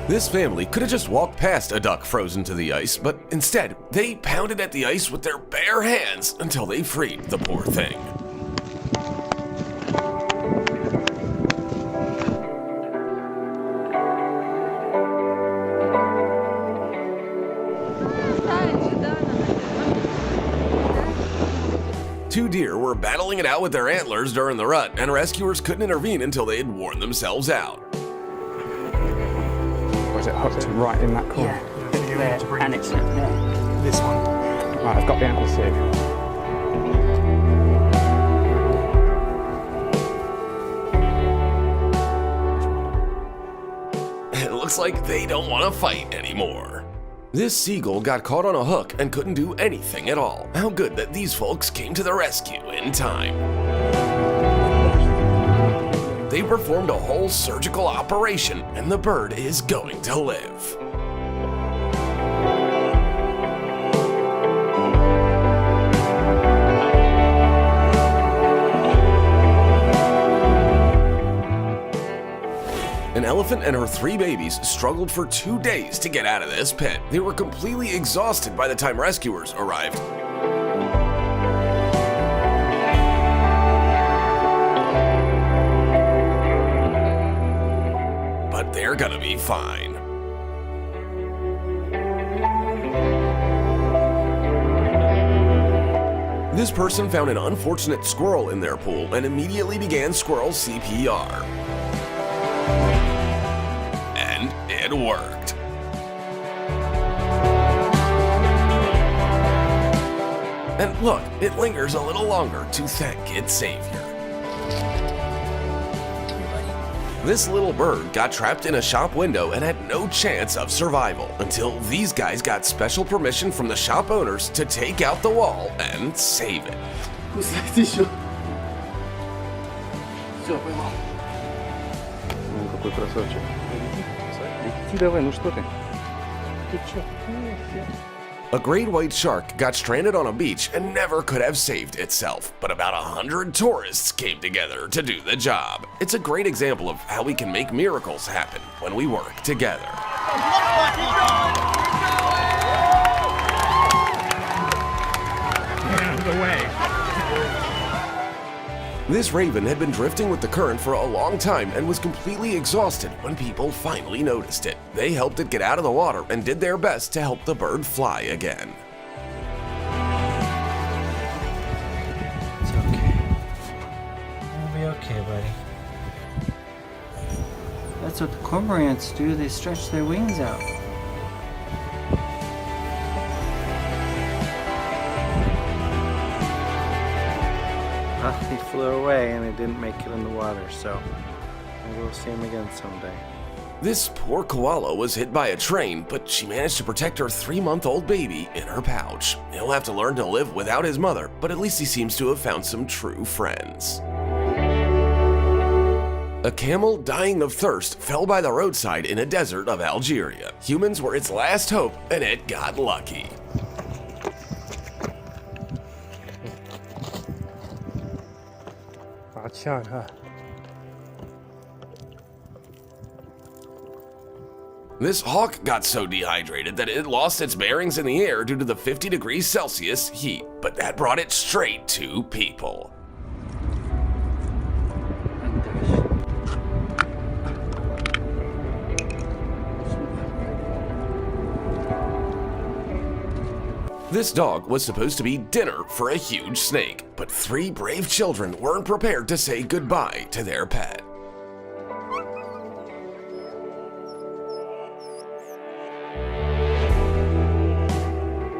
This family could have just walked past a duck frozen to the ice, but instead, they pounded at the ice with their bare hands until they freed the poor thing. Two deer were battling it out with their antlers during the rut, and rescuers couldn't intervene until they had worn themselves out. Was it hooked right in that corner? Yeah, there, and it's there. This one. Right, I've got the antlers here. It looks like they don't want to fight anymore. This seagull got caught on a hook and couldn't do anything at all. How good that these folks came to the rescue in time. They performed a whole surgical operation, and the bird is going to live. An elephant and her 3 babies struggled for 2 days to get out of this pit. They were completely exhausted by the time rescuers arrived. But they're gonna be fine. This person found an unfortunate squirrel in their pool and immediately began squirrel CPR. And it worked. And look, it lingers a little longer to thank its savior. This little bird got trapped in a shop window and had no chance of survival until these guys got special permission from the shop owners to take out the wall and save it. Ну, какой красавчик. Иди давай, ну что ты? Ты чё? A great white shark got stranded on a beach and never could have saved itself, but about 100 tourists came together to do the job. It's a great example of how we can make miracles happen when we work together. Get out of the way. This raven had been drifting with the current for a long time and was completely exhausted when people finally noticed it. They helped it get out of the water and did their best to help the bird fly again. It's okay. It'll be okay, buddy. That's what the cormorants do. They stretch their wings out. He flew away and it didn't make it in the water, so maybe we'll see him again someday. This poor koala was hit by a train, but she managed to protect her 3-month-old baby in her pouch. He'll have to learn to live without his mother, but at least he seems to have found some true friends. A camel dying of thirst fell by the roadside in a desert of Algeria. Humans were its last hope, and it got lucky. This hawk got so dehydrated that it lost its bearings in the air due to the 50 degrees Celsius heat, but that brought it straight to people. This dog was supposed to be dinner for a huge snake, but 3 brave children weren't prepared to say goodbye to their pet.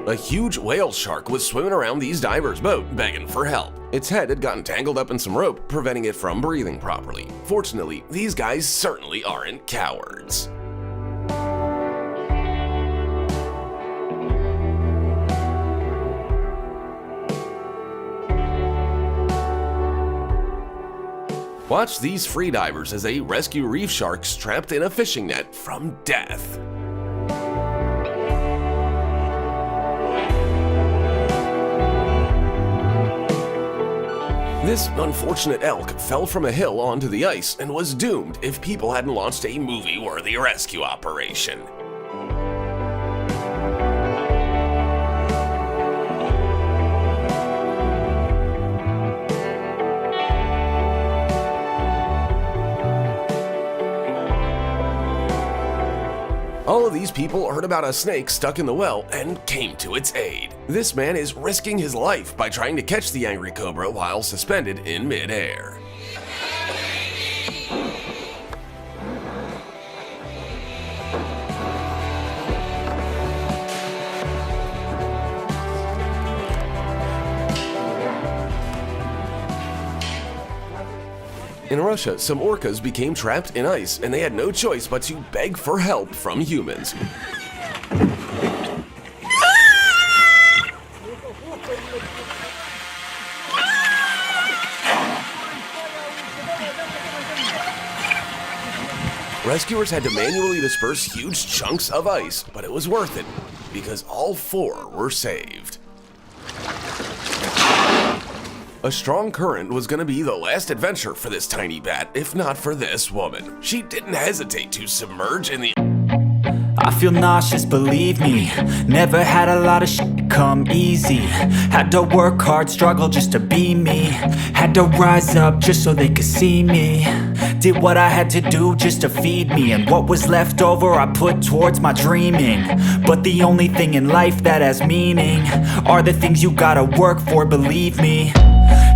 A huge whale shark was swimming around these divers' boat, begging for help. Its head had gotten tangled up in some rope, preventing it from breathing properly. Fortunately, these guys certainly aren't cowards. Watch these freedivers as they rescue reef sharks trapped in a fishing net from death. This unfortunate elk fell from a hill onto the ice and was doomed if people hadn't launched a movie-worthy rescue operation. All of these people heard about a snake stuck in the well and came to its aid. This man is risking his life by trying to catch the angry cobra while suspended in midair. In Russia, some orcas became trapped in ice, and they had no choice but to beg for help from humans. Rescuers had to manually disperse huge chunks of ice, but it was worth it, because all 4 were saved. A strong current was going to be the last adventure for this tiny bat, if not for this woman. She didn't hesitate to submerge in the... I feel nauseous, believe me. Never had a lot of shit come easy. Had to work hard, struggle just to be me. Had to rise up just so they could see me. Did what I had to do just to feed me. And what was left over I put towards my dreaming. But the only thing in life that has meaning are the things you gotta work for, believe me.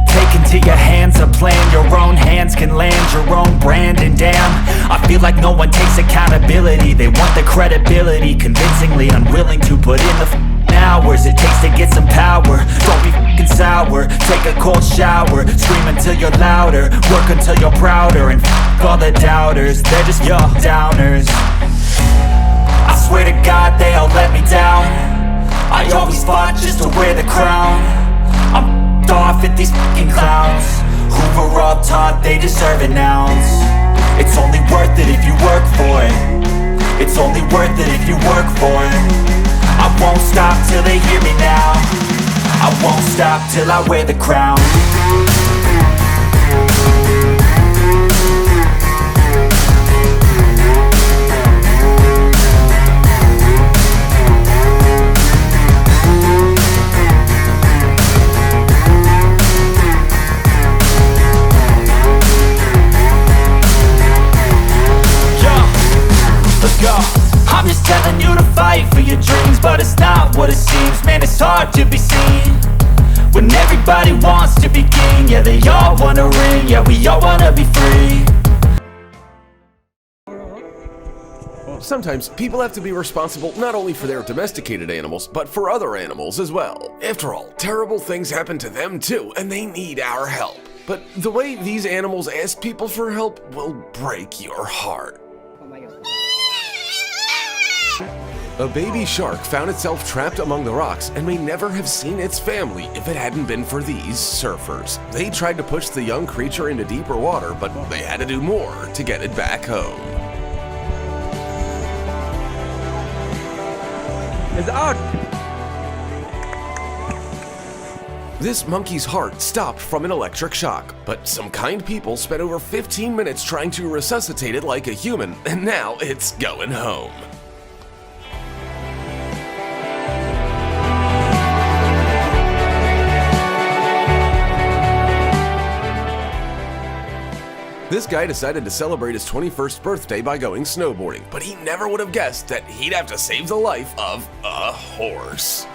Take into your hands a plan. Your own hands can land your own brand. And damn, I feel like no one takes accountability. They want the credibility, convincingly unwilling to put in the hours it takes to get some power. Don't be f***ing sour, take a cold shower. Scream until you're louder, work until you're prouder. And f*** all the doubters, they're just your downers. I swear to God they all let me down. I always fought just to wear the crown. I'm off at these f***ing clowns who were all taught they deserve an ounce. It's only worth it if you work for it. It's only worth it if you work for it. I won't stop till they hear me now. I won't stop till I wear the crown. I'm just telling you to fight for your dreams, but it's not what it seems. Man, it's hard to be seen when everybody wants to be king. Yeah, they all wanna ring, yeah, we all wanna be free. Sometimes people have to be responsible not only for their domesticated animals, but for other animals as well. After all, terrible things happen to them too, and they need our help. But the way these animals ask people for help will break your heart. A baby shark found itself trapped among the rocks and may never have seen its family if it hadn't been for these surfers. They tried to push the young creature into deeper water, but they had to do more to get it back home. It's out! This monkey's heart stopped from an electric shock, but some kind people spent over 15 minutes trying to resuscitate it like a human, and now it's going home. This guy decided to celebrate his 21st birthday by going snowboarding, but he never would have guessed that he'd have to save the life of a horse.